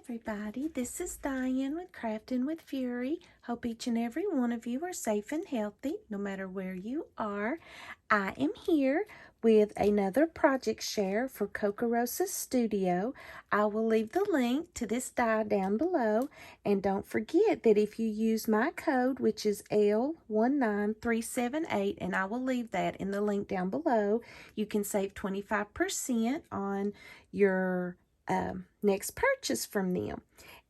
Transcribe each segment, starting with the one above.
everybody, this is Diane with Crafting with Fury. Hope each and every one of you are safe and healthy, no matter where you are. I am here with another project share for Kokorosastudio. I will leave the link to this die down below, and don't forget that if you use my code, which is L19378, and I will leave that in the link down below, you can save 25% on your next purchase from them.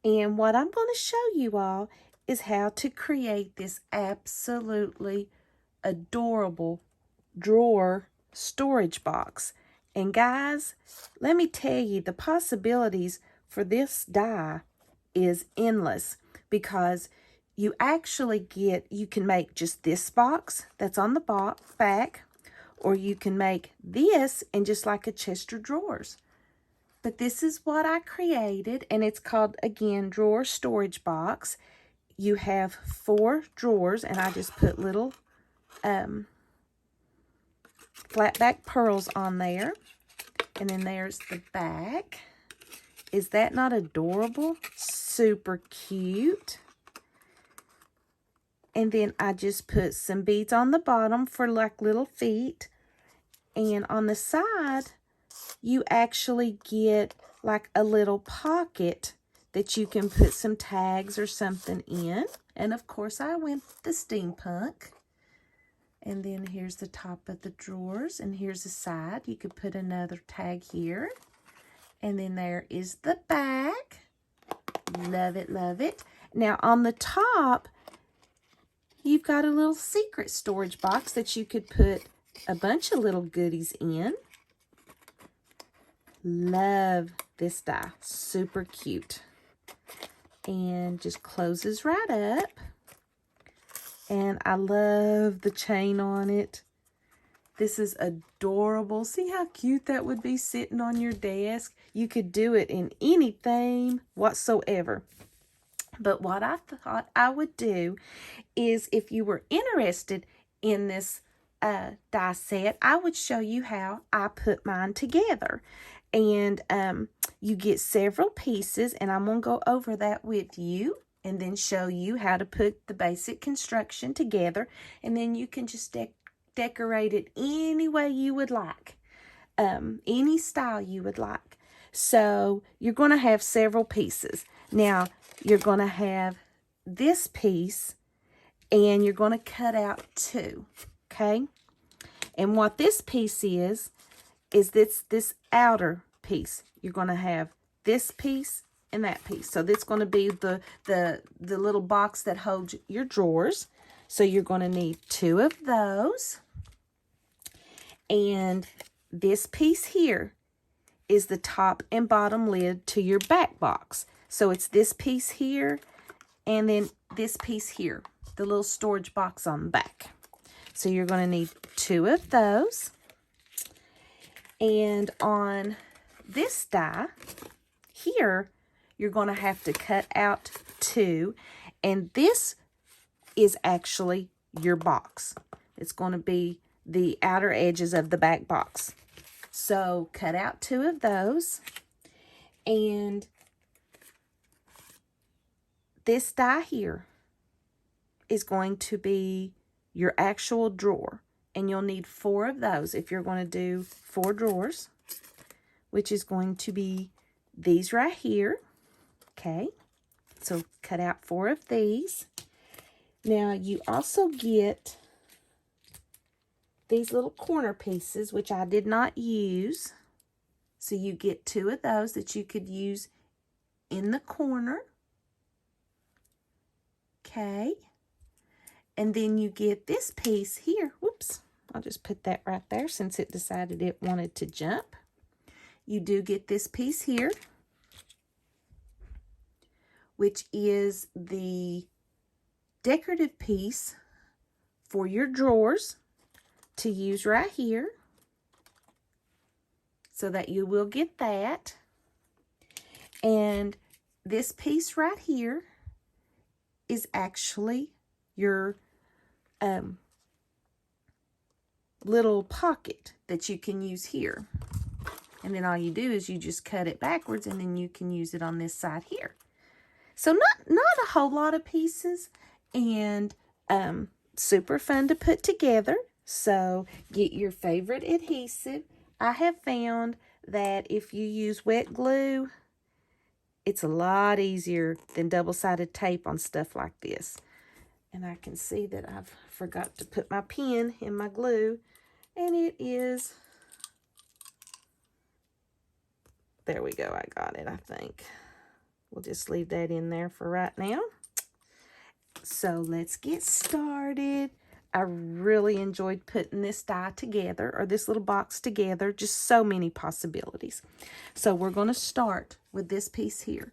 And what I'm going to show you all is how to create this absolutely adorable drawer storage box. And guys, let me tell you, the possibilities for this die is endless, because you actually you can make just this box that's on the back, or you can make this in just like a chest of drawers. But this is what I created, and it's called, again, Drawer Storage Box. You have 4 drawers, and I just put little flat back pearls on there. And then there's the back. Is that not adorable? Super cute. And then I just put some beads on the bottom for like little feet. And on the side, you actually get like a little pocket that you can put some tags or something in. And of course I went the steampunk. And then here's the top of the drawers, and here's the side. You could put another tag here. And then there is the back. Love it, love it. Now on the top, you've got a little secret storage box that you could put a bunch of little goodies in. Love this die. Super cute. And just closes right up. And I love the chain on it. This is adorable. See how cute that would be sitting on your desk? You could do it in any theme whatsoever. But what I thought I would do is, if you were interested in this die set, I would show you how I put mine together. And you get several pieces, and I'm going to go over that with you and then show you how to put the basic construction together. And then you can just decorate it any way you would like, any style you would like. So you're going to have several pieces. Now, you're going to have this piece, and you're going to cut out 2, okay? And what this piece is this outer piece. You're going to have this piece and that piece. So that's going to be the little box that holds your drawers. So you're going to need 2 of those. And this piece here is the top and bottom lid to your back box. So it's this piece here, and then this piece here, the little storage box on the back. So you're going to need 2 of those. And on this die here, you're going to have to cut out 2. And this is actually your box. It's going to be the outer edges of the back box. So cut out 2 of those. And this die here is going to be your actual drawer. And you'll need 4 of those if you're going to do 4 drawers, which is going to be these right here. Okay, so cut out 4 of these. Now you also get these little corner pieces, which I did not use. So you get 2 of those that you could use in the corner. Okay. And then you get this piece here. Whoops, I'll just put that right there since it decided it wanted to jump. You do get this piece here, which is the decorative piece for your drawers to use right here. So that you will get that. And this piece right here is actually your little pocket that you can use here. And then all you do is you just cut it backwards, and then you can use it on this side here. So not a whole lot of pieces, and super fun to put together. So get your favorite adhesive. I have found that if you use wet glue, it's a lot easier than double-sided tape on stuff like this. And I can see that I've forgot to put my pen in my glue, and it is, there we go, I got it, I think. We'll just leave that in there for right now. So let's get started. I really enjoyed putting this die together, or this little box together. Just so many possibilities. So we're going to start with this piece here.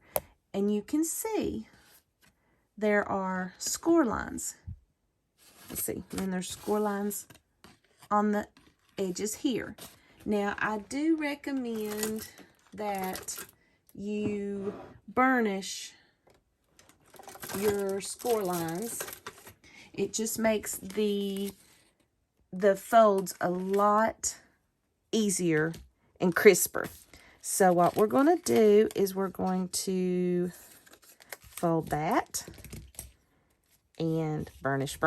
And you can see there are score lines. Let's see. And then there's score lines on the edges here. Now, I do recommend that you burnish your score lines. It just makes the folds a lot easier and crisper. So what we're going to do is we're going to fold that and burnish.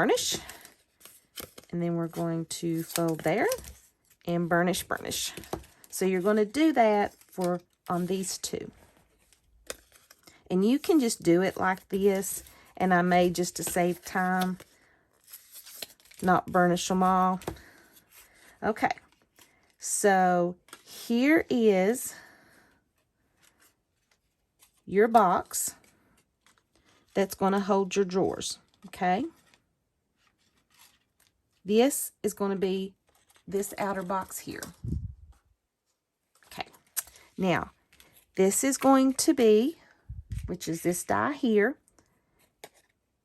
And then we're going to fold there and burnish. So you're going to do that on these two. And you can just do it like this, and I may, just to save time, not burnish them all. Okay, so here is your box that's going to hold your drawers, okay? This is going to be this outer box here. Okay, now this is going to be, which is this die here,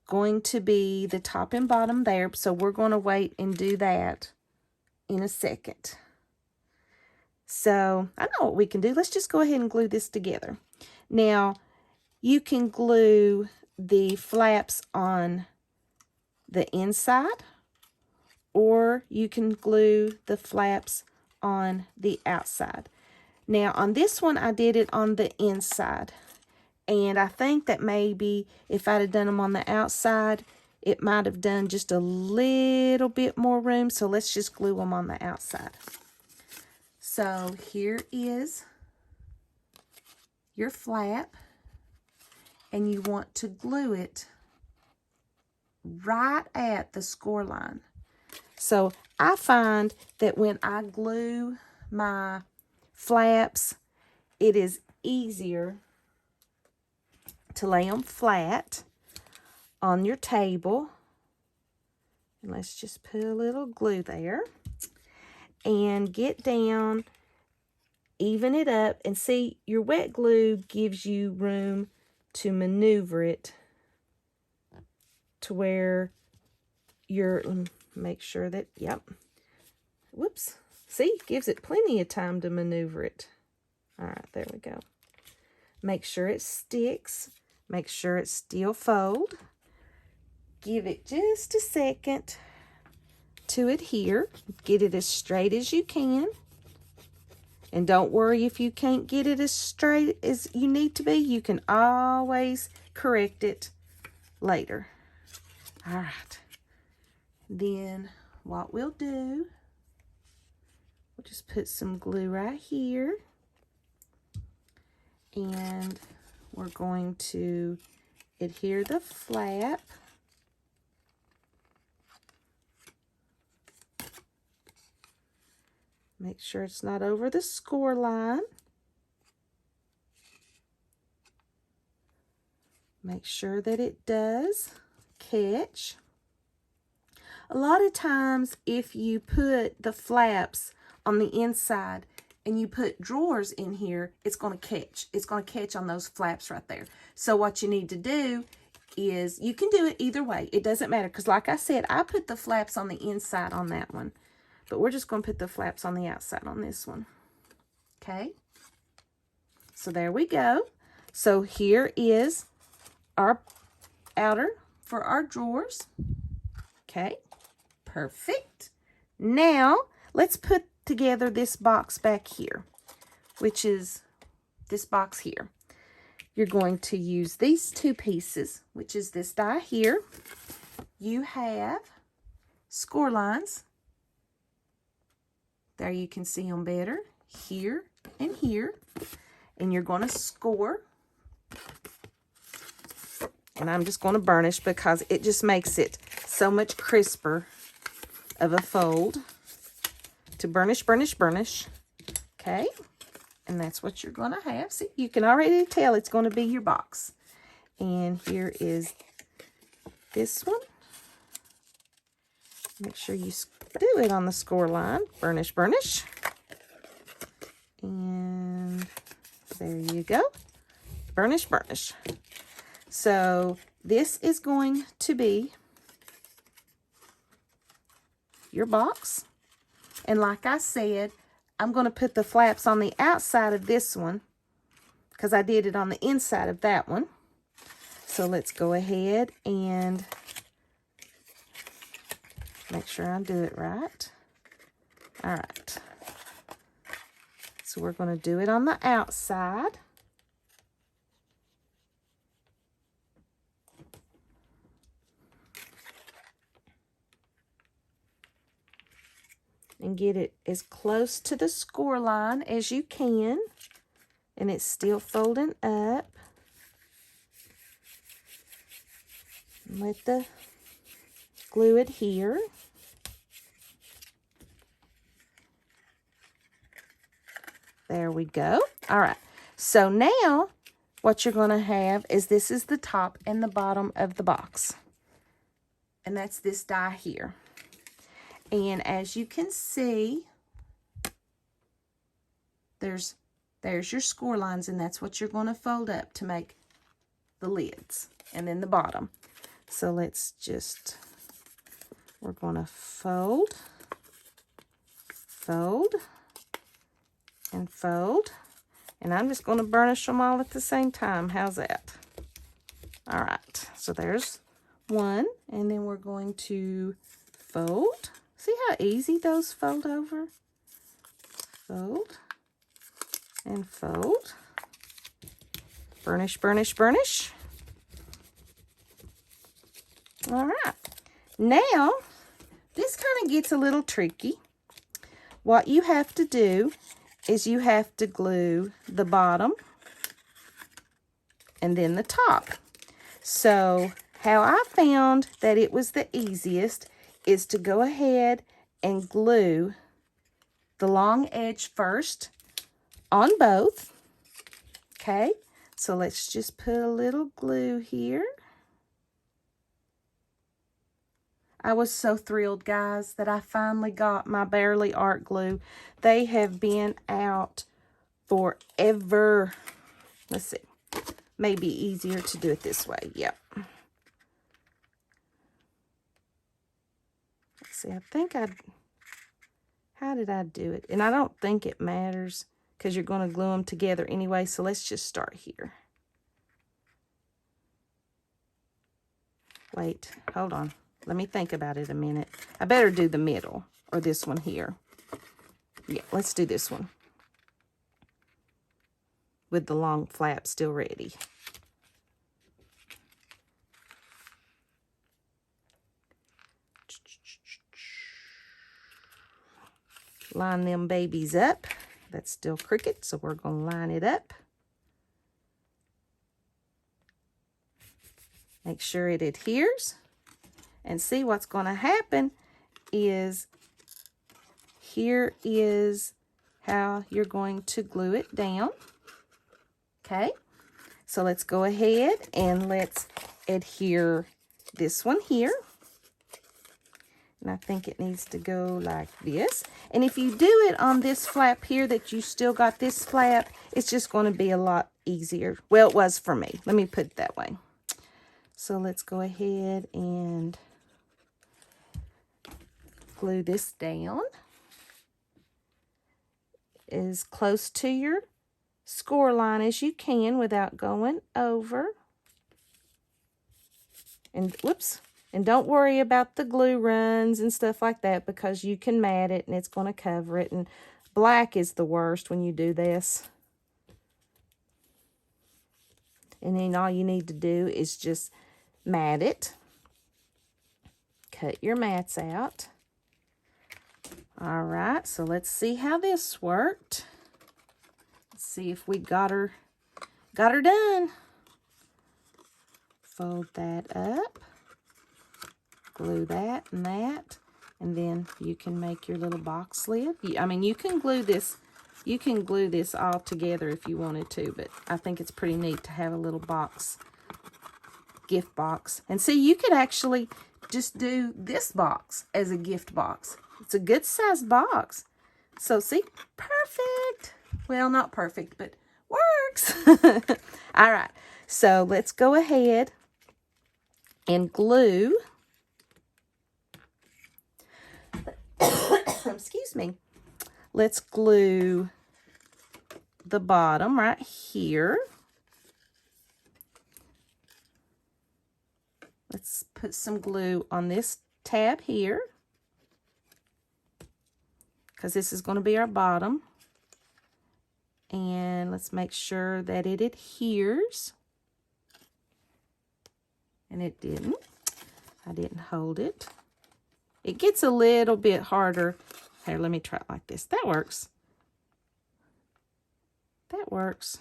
going to be the top and bottom there. So we're going to wait and do that in a second. So I know what we can do. Let's just go ahead and glue this together. Now, you can glue the flaps on the inside, or you can glue the flaps on the outside. Now, on this one, I did it on the inside. And I think that maybe if I'd have done them on the outside, it might have done just a little bit more room. So let's just glue them on the outside. So here is your flap. And you want to glue it right at the score line. So I find that when I glue my flaps, it is easier to lay them flat on your table. And let's just put a little glue there and get down, even it up, and see, your wet glue gives you room to maneuver it to where you're, make sure that, yep, whoops, see, gives it plenty of time to maneuver it. All right, there we go. Make sure it sticks. Make sure it's still fold. Give it just a second to adhere. Get it as straight as you can. And don't worry if you can't get it as straight as you need to be. You can always correct it later. All right. Then what we'll do, we'll just put some glue right here. And we're going to adhere the flap. Make sure it's not over the score line. Make sure that it does catch. A lot of times if you put the flaps on the inside and you put drawers in here, it's going to catch. It's going to catch on those flaps right there. So what you need to do is, you can do it either way. It doesn't matter, because like I said, I put the flaps on the inside on that one. But we're just going to put the flaps on the outside on this one. Okay? So there we go. So here is our outer for our drawers. Okay? Perfect. Now, let's put together this box back here. which is this box here. You're going to use these 2 pieces, which is this die here. You have score lines. There you can see them better, here and here. And you're going to score. And I'm just going to burnish because it just makes it so much crisper of a fold to burnish, burnish, burnish. Okay. And that's what you're going to have. See, you can already tell it's going to be your box. And here is this one. Make sure you do it on the score line. Burnish, burnish. And there you go. Burnish, burnish. So this is going to be your box. And like I said, I'm going to put the flaps on the outside of this one because I did it on the inside of that one. So let's go ahead and make sure I do it right. All right. So we're going to do it on the outside. And get it as close to the score line as you can. And it's still folding up. Let the glue adhere. There we go. All right. So now what you're going to have is this is the top and the bottom of the box. And that's this die here. And as you can see, there's your score lines, and that's what you're going to fold up to make the lids and then the bottom. So let's just, we're going to fold, fold, and fold. And I'm just going to burnish them all at the same time. How's that? All right. So there's one. And then we're going to fold. See how easy those fold over? Fold. And fold. Burnish, burnish, burnish. All right. Now, this kind of gets a little tricky. What you have to do is you have to glue the bottom and then the top. So how I found that it was the easiest is to go ahead and glue the long edge first on both. Okay, so let's just put a little glue here. I was so thrilled, guys, that I finally got my Bearly Art glue. They have been out forever. Let's see. Maybe easier to do it this way. Yep. Let's see. I think how did I do it? And I don't think it matters because you're going to glue them together anyway. So let's just start here. Wait, hold on. Let me think about it a minute. I better do the middle or this one here. Yeah, let's do this one with the long flap still ready. Line them babies up. That's still crooked, so we're going to line it up. Make sure it adheres. And see what's going to happen is here is how you're going to glue it down. Okay, so let's go ahead and let's adhere this one here. And I think it needs to go like this. And if you do it on this flap here that you still got this flap, it's just going to be a lot easier. Well, it was for me. Let me put it that way. So let's go ahead and glue this down as close to your score line as you can without going over. And whoops, and don't worry about the glue runs and stuff like that because you can mat it and it's going to cover it. And Black is the worst when you do this. And then all you need to do is just mat it. Cut your mats out. All right, so let's see how this worked. Let's see if we got her done. Fold that up. Glue that and that. And then you can make your little box lid. I mean, you can glue this. You can glue this all together if you wanted to, but I think it's pretty neat to have a little box, gift box. And see, you could actually just do this box as a gift box. It's a good sized box. So see, perfect. Well, not perfect, but works. All right, so let's go ahead and glue. Excuse me. Let's glue the bottom right here. Let's put some glue on this tab here, because this is going to be our bottom. And let's make sure that it adheres. And it didn't. I didn't hold it. It gets a little bit harder. Here, let me try it like this. That works. That works.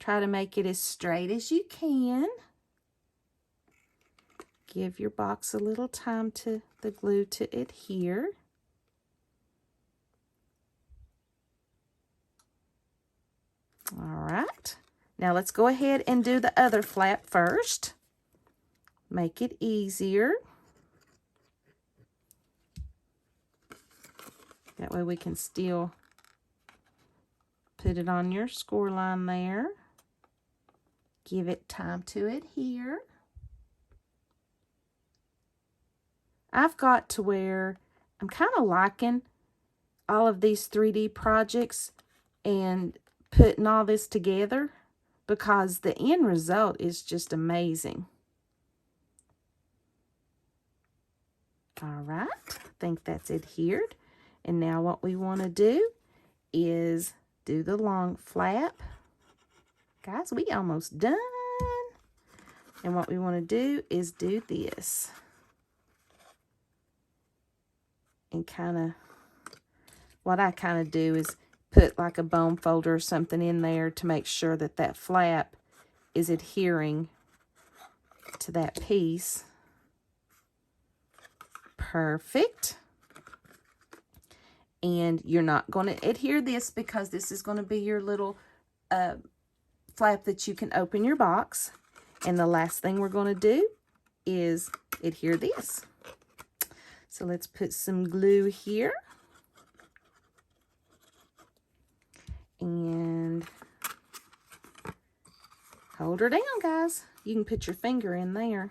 Try to make it as straight as you can. Give your box a little time to the glue to adhere. All right. Now let's go ahead and do the other flap first. Make it easier. That way we can still put it on your score line there. Give it time to adhere. I've got to where I'm kind of liking all of these 3D projects and putting all this together, because the end result is just amazing. All right, I think that's adhered. And now what we want to do is do the long flap. Guys, we almost done. And what we want to do is do this. And what I kind of do is put like a bone folder or something in there to make sure that that flap is adhering to that piece. Perfect. And you're not going to adhere this, because this is going to be your little flap that you can open your box. And the last thing we're going to do is adhere this. So let's put some glue here. And hold her down, guys. You can put your finger in there.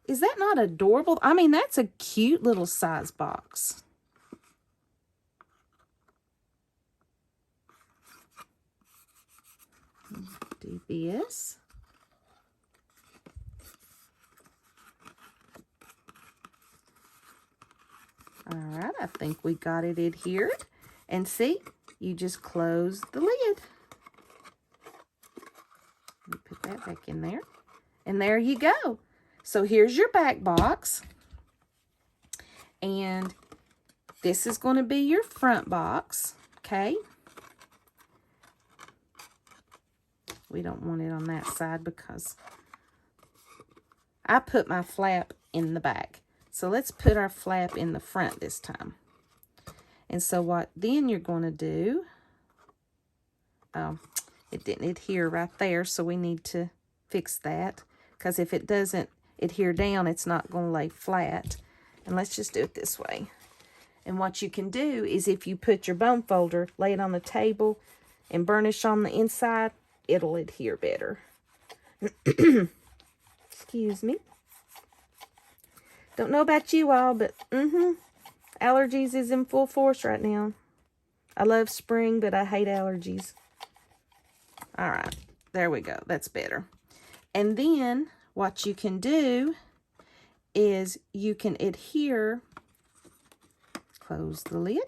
Is that not adorable? I mean, that's a cute little size box. Do this. All right, I think we got it adhered. And see, you just close the lid. Let me put that back in there. And there you go. So here's your back box. And this is going to be your front box, okay? We don't want it on that side because I put my flap in the back. So let's put our flap in the front this time. And so what then you're going to do, it didn't adhere right there, so we need to fix that, because if it doesn't adhere down, it's not going to lay flat. And let's just do it this way. And what you can do is, if you put your bone folder, lay it on the table and burnish on the inside, it'll adhere better. Excuse me. Don't know about you all, but allergies is in full force right now. I love spring, but I hate allergies. All right, there we go. That's better. And then what you can do is you can adhere, close the lid,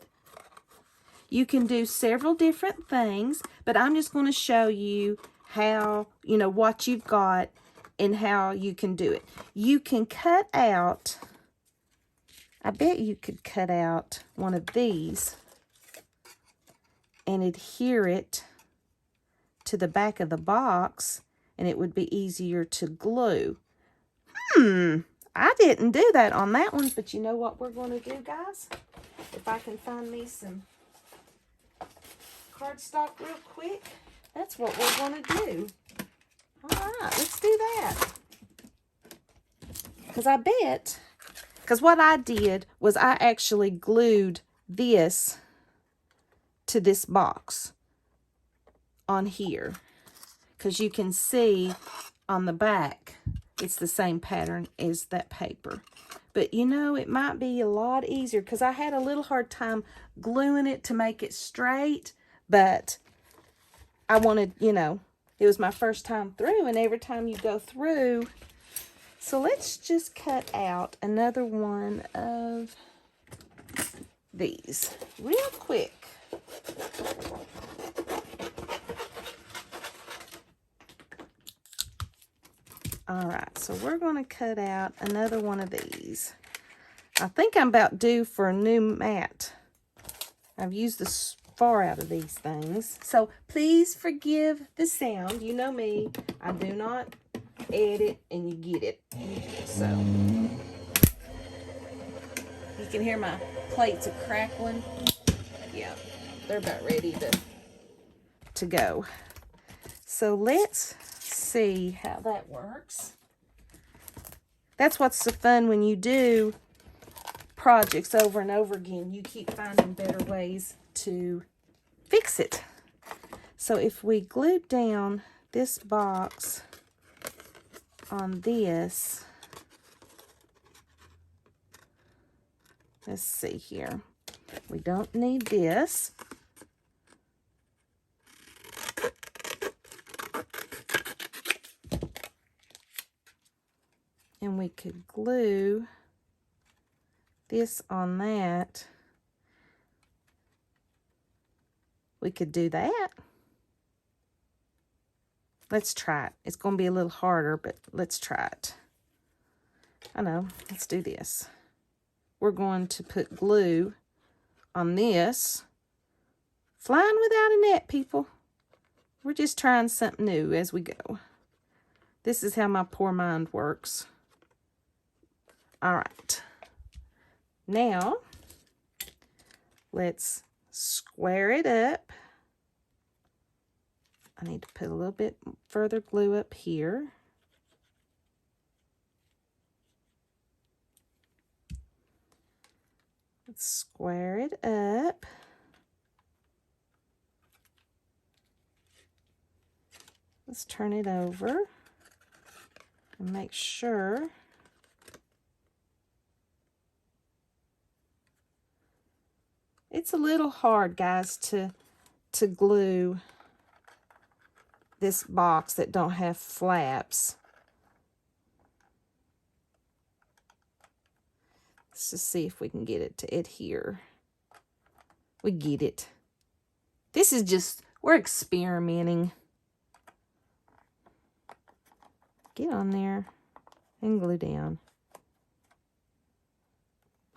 You can do several different things, but I'm just going to show you how, you know, what you've got and how you can do it. You can cut out, I bet you could cut out one of these and adhere it to the back of the box, and it would be easier to glue. I didn't do that on that one, but you know what we're going to do, guys? If I can find me some cardstock real quick, that's what we're going to do. All right, let's do that. Because I bet, because what I did was I actually glued this to this box on here. Because you can see on the back, it's the same pattern as that paper. But you know, it might be a lot easier because I had a little hard time gluing it to make it straight, but I wanted, you know, it was my first time through, and every time you go through. So let's just cut out another one of these real quick. All right, so we're going to cut out another one of these. I think I'm about due for a new mat. I've used the far out of these things. So please forgive the sound. You know me. I do not edit and you get it. So you can hear my plates are crackling. Yeah, they're about ready to go. So let's see how that works. That's what's so fun when you do projects over and over again. You keep finding better ways to fix it. So if we glue down this box on this, let's see here. We don't need this. And we could glue this on that. We could do that. Let's try it. It's going to be a little harder, but let's try it. I know. Let's do this. We're going to put glue on this. Flying without a net, people. We're just trying something new as we go. This is how my poor mind works. All right. Now, let's square it up. I need to put a little bit further glue up here. Let's square it up. Let's turn it over and make sure it's a little hard, guys, to glue this box that don't have flaps. Let's just see if we can get it to adhere. We get it. This is just, we're experimenting. Get on there and glue down.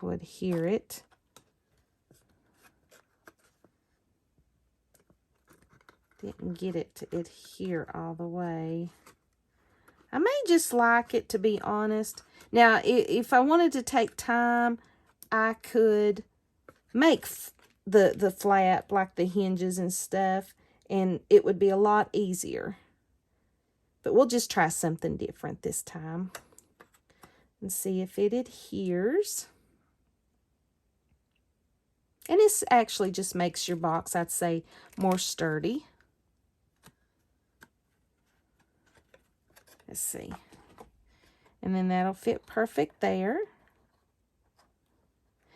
We'll adhere it. Didn't get it to adhere all the way. I may just like it, to be honest. Now, if I wanted to take time, I could make the flap, like the hinges and stuff, and it would be a lot easier. But we'll just try something different this time and see if it adheres. And this actually just makes your box, I'd say, more sturdy. Let's see. And then that'll fit perfect there.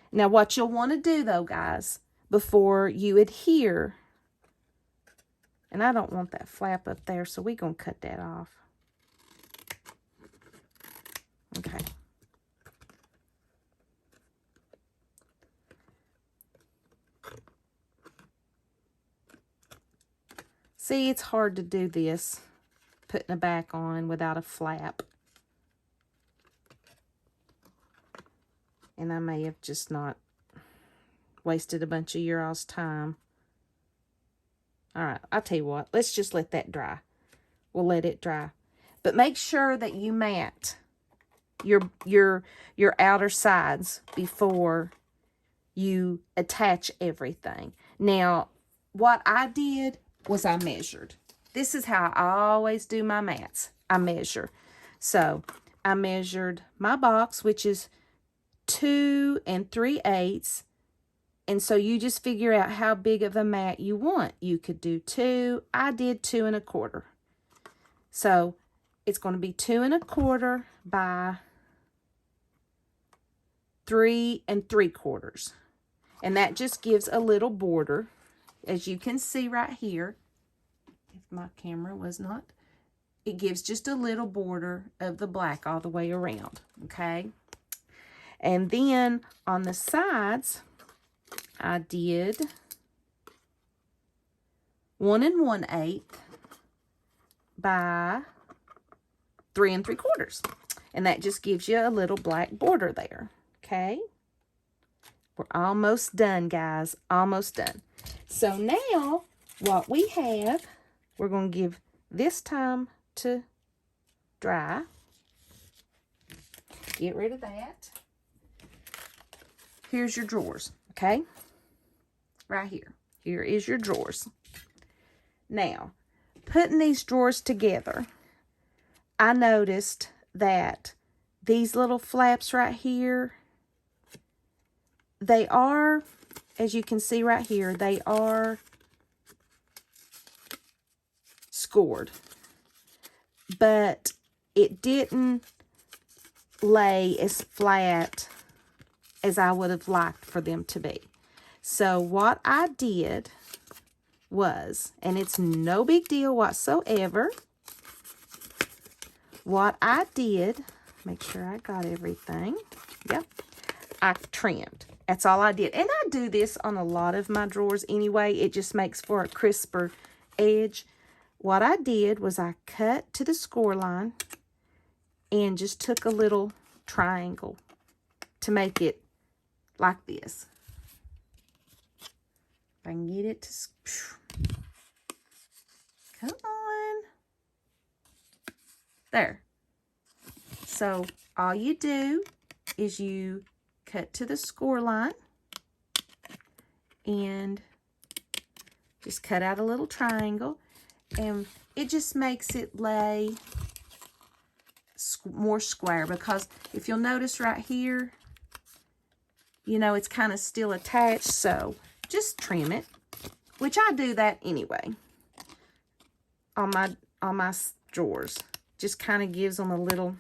Now, what you'll want to do, though, guys, before you adhere, and I don't want that flap up there, so we're going to cut that off. Okay. See, it's hard to do this, putting a back on without a flap. And I may have just not wasted a bunch of your all's time. All right, I'll tell you what. Let's just let that dry. We'll let it dry. But make sure that you mat your outer sides before you attach everything. Now, what I did was I measured. This is how I always do my mats. I measure. So, I measured my box, which is 2 3/8. And so you just figure out how big of a mat you want. You could do 2. I did 2 1/4. So it's going to be 2 1/4 by 3 3/4. And that just gives a little border, as you can see right here. If my camera was not, it gives just a little border of the black all the way around, okay? And then on the sides, I did 1 1/8 by 3 3/4. And that just gives you a little black border there, okay? We're almost done, guys, almost done. So now what we have, we're going to give this time to dry. Get rid of that. Here's your drawers, okay? Right here. Here is your drawers. Now, putting these drawers together, I noticed that these little flaps right here, they are, as you can see right here, they are scored. But it didn't lay as flat as I would have liked for them to be. So what I did was, and it's no big deal whatsoever, what I did, make sure I got everything. Yep, I trimmed. That's all I did. And I do this on a lot of my drawers anyway. It just makes for a crisper edge. What I did was I cut to the score line and just took a little triangle to make it like this. If I can get it to, come on. There. So all you do is you cut to the score line and just cut out a little triangle, and it just makes it lay more square, because if you'll notice right here, you know, it's kind of still attached, so just trim it, which I do that anyway on my drawers. Just kind of gives them a little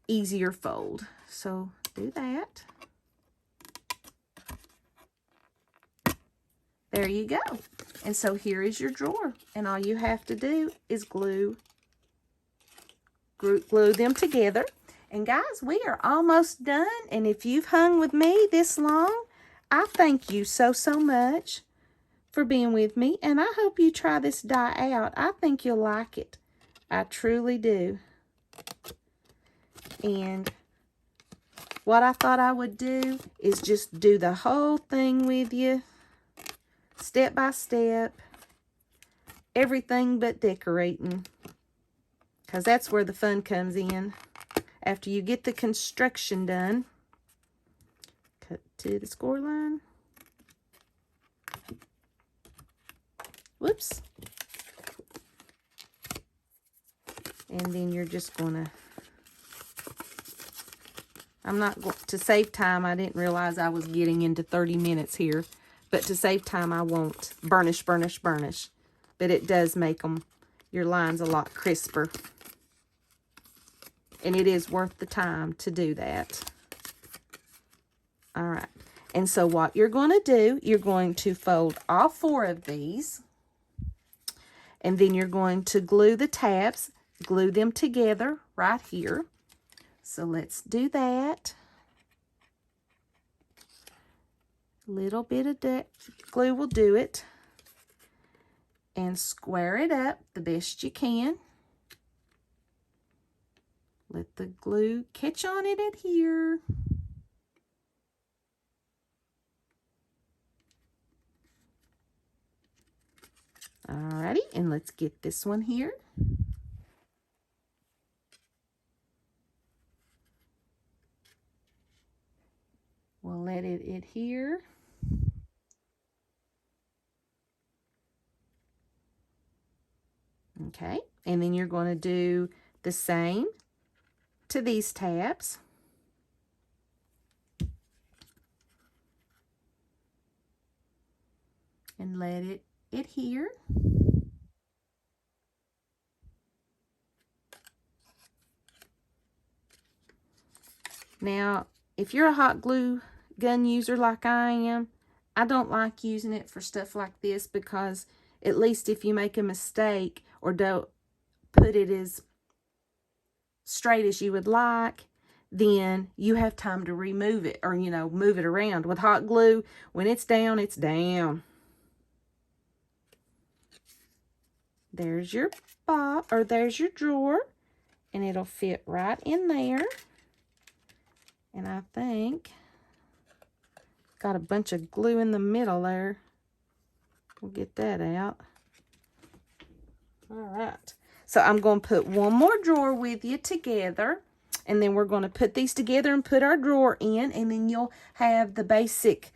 easier fold. So do that. There you go. And so here is your drawer, and all you have to do is glue them together. And guys, we are almost done. And if you've hung with me this long, I thank you so much for being with me. And I hope you try this die out. I think you'll like it. I truly do. And what I thought I would do is just do the whole thing with you, step by step, everything but decorating, because that's where the fun comes in. After you get the construction done, cut to the score line. Whoops. And then you're just going to, I'm not going to save time. I didn't realize I was getting into 30 minutes here. But to save time, I won't burnish. But it does make your lines a lot crisper. And it is worth the time to do that. All right. And so what you're going to do, you're going to fold all 4 of these. And then you're going to glue the tabs, glue them together right here. So let's do that. A little bit of glue will do it. and square it up the best you can. Let the glue catch on it, adhere. Alrighty, and let's get this one here. We'll let it adhere. Okay, and then you're going to do the same to these tabs. And let it adhere. Now, if you're a hot glue gun user like I am, I don't like using it for stuff like this because at least if you make a mistake or don't put it as straight as you would like, then you have time to remove it or, you know, move it around. With hot glue, when it's down, it's down. There's your box, or there's your drawer, and it'll fit right in there. And I think got a bunch of glue in the middle there. We'll get that out. All right. So I'm going to put one more drawer with you together. And then we're going to put these together and put our drawer in. And then you'll have the basic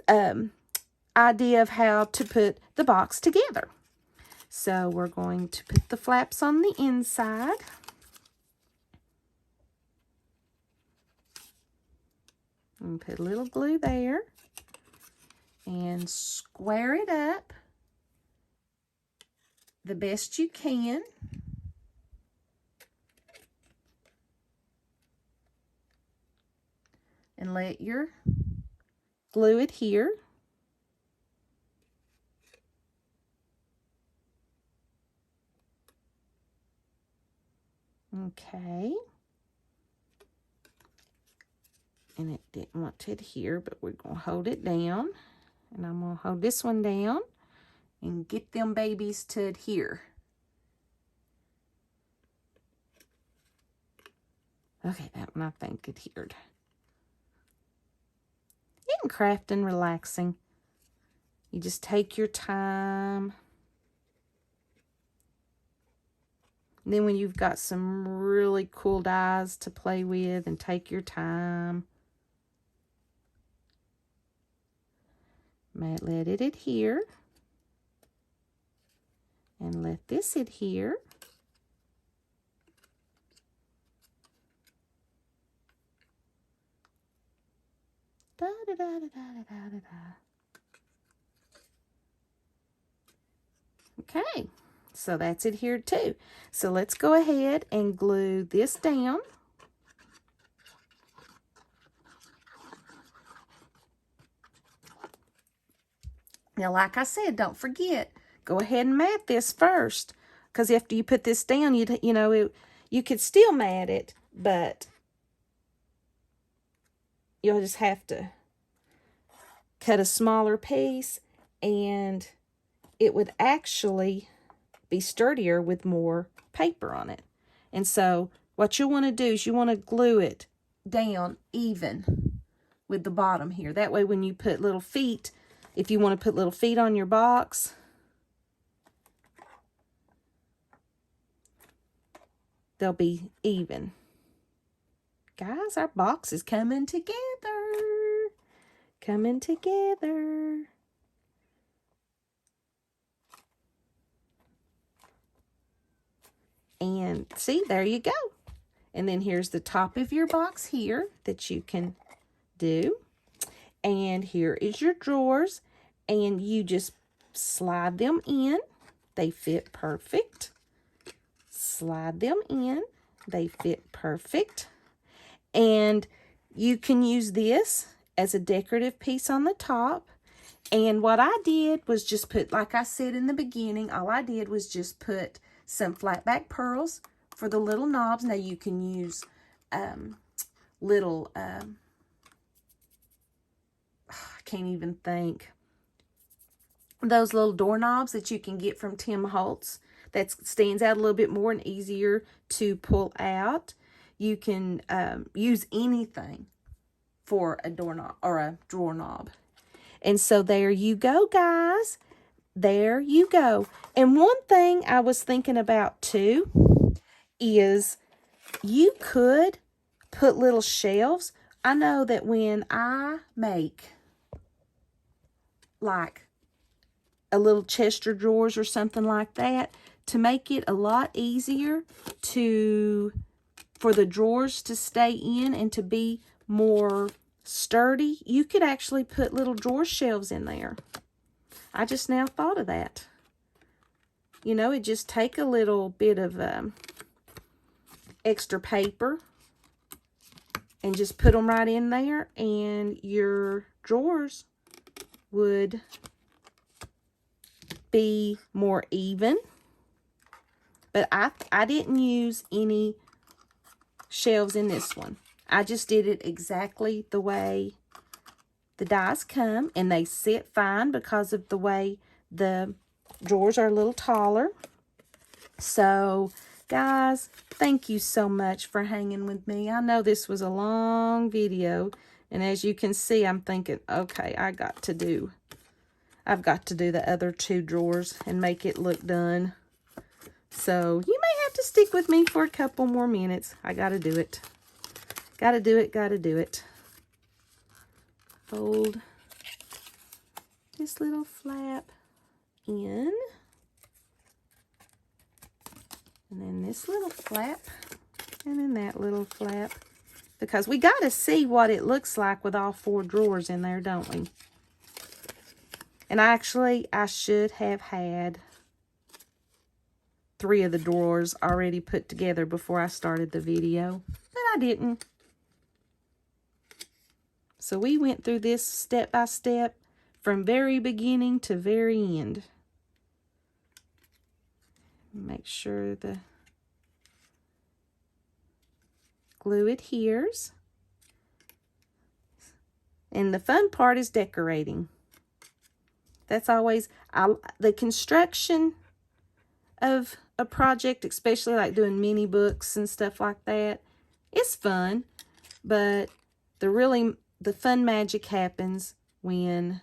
idea of how to put the box together. So we're going to put the flaps on the inside. And put a little glue there. And square it up the best you can. And let your glue adhere. Okay. And it didn't want to adhere, but we're going to hold it down. And I'm going to hold this one down and get them babies to adhere. Okay, that one I think adhered. Isn't crafting relaxing? You just take your time. And then when you've got some really cool dies to play with, and take your time. Let it adhere. And let this adhere. Da, da, da, da, da, da, da, da. Okay, so that's adhered too. So let's go ahead and glue this down. Now, like I said, don't forget, go ahead and mat this first, because after you put this down, you could still mat it, but you'll just have to cut a smaller piece, and it would actually be sturdier with more paper on it. And so what you want to do is you want to glue it down even with the bottom here. That way when you put little feet, if you want to put little feet on your box, they'll be even. Guys, our box is coming together. Coming together. And see, there you go. And then here's the top of your box here that you can do. And here is your drawers. And you just slide them in. They fit perfect. Slide them in. They fit perfect. And you can use this as a decorative piece on the top. And what I did was just put, like I said in the beginning, all I did was just put some flat back pearls for the little knobs. Now you can use little, I can't even think. those little doorknobs that you can get from Tim Holtz that stands out a little bit more and easier to pull out. You can use anything for a doorknob or a drawer knob. And so there you go, guys. There you go. And one thing I was thinking about too is you could put little shelves. I know that when I make like a little chest of drawers or something like that, to make it a lot easier for the drawers to stay in and to be more sturdy, you could actually put little drawer shelves in there. I just now thought of that. You know, it just take a little bit of extra paper and just put them right in there, and your drawers would be more even. But I didn't use any shelves in this one. I just did it exactly the way the dies come, and they sit fine because of the way the drawers are a little taller. So, guys, thank you so much for hanging with me. I know this was a long video, and as you can see, I'm thinking, okay, I've got to do the other 2 drawers and make it look done. So, you may have to stick with me for a couple more minutes. I got to do it. Got to do it. Fold this little flap in. And then this little flap. And then that little flap. Because we got to see what it looks like with all 4 drawers in there, don't we? And actually, I should have had 3 of the drawers already put together before I started the video. But I didn't. So we went through this step by step from very beginning to very end. Make sure the glue adheres. And the fun part is decorating. That's always, the construction of a project, especially like doing mini books and stuff like that, it's fun. But the fun magic happens when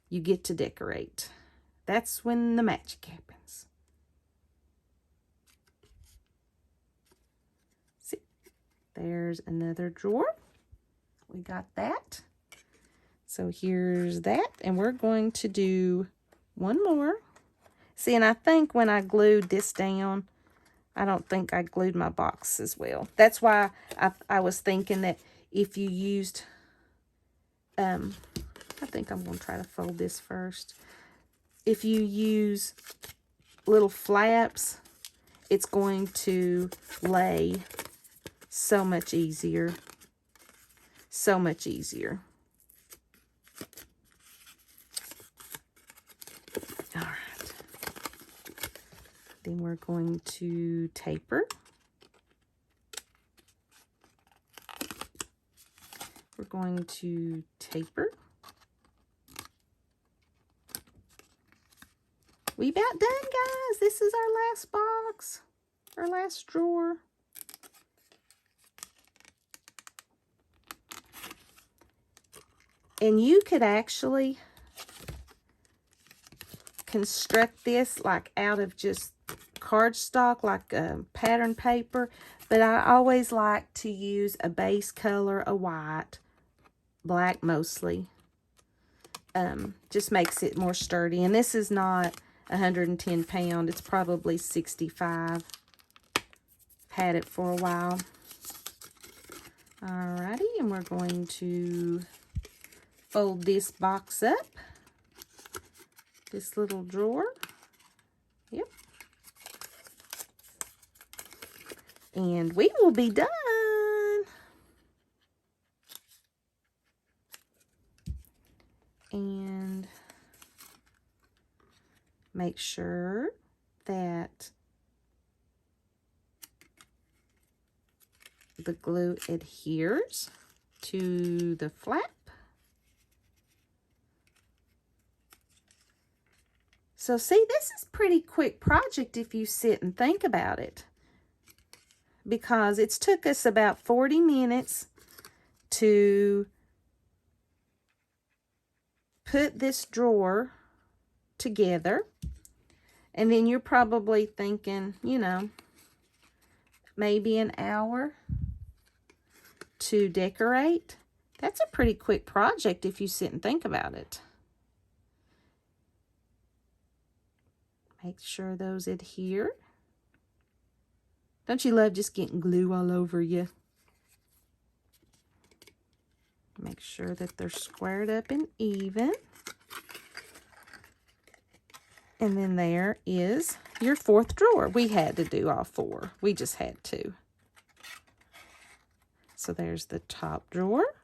you get to decorate. That's when the magic happens. See, there's another drawer. We got that. So here's that, and we're going to do one more. See, and I think when I glued this down, I don't think I glued my box as well. That's why I was thinking that if you used, I think I'm going to try to fold this first. If you use little flaps, it's going to lay so much easier. So much easier. All right. Then we're going to taper. We're going to taper. We about done, guys. This is our last box, our last drawer. And you could actually construct this like out of just cardstock, like pattern paper. But I always like to use a base color, a white, black mostly. Just makes it more sturdy. And this is not 110 pound. It's probably 65. Had it for a while. Alrighty, and we're going to fold this box up. This little drawer. Yep. And we will be done. And make sure that the glue adheres to the flap. So see, this is a pretty quick project if you sit and think about it, because it's took us about 40 minutes to put this drawer together. And then you're probably thinking, you know, maybe an hour to decorate. That's a pretty quick project if you sit and think about it. Make sure those adhere. Don't you love just getting glue all over you? Make sure that they're squared up and even. And then there is your fourth drawer. We had to do all four. We just had to. So there's the top drawer.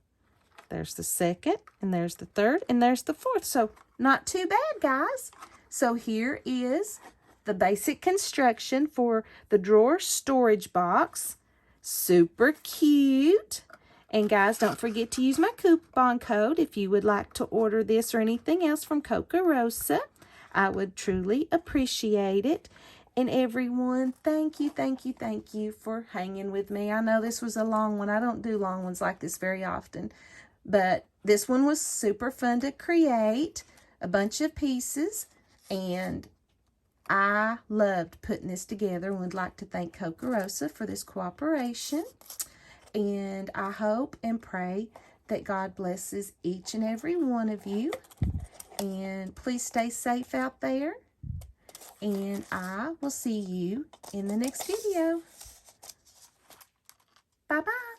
There's the second. And there's the third. And there's the fourth. So not too bad, guys. So here is the basic construction for the drawer storage box. Super cute. And guys, don't forget to use my coupon code if you would like to order this or anything else from Kokorosa. I would truly appreciate it. And everyone, thank you for hanging with me. I know this was a long one. I don't do long ones like this very often. But this one was super fun to create. A bunch of pieces. And I loved putting this together and would like to thank Kokorosa for this cooperation. And I hope and pray that God blesses each and every one of you. And please stay safe out there. And I will see you in the next video. Bye-bye.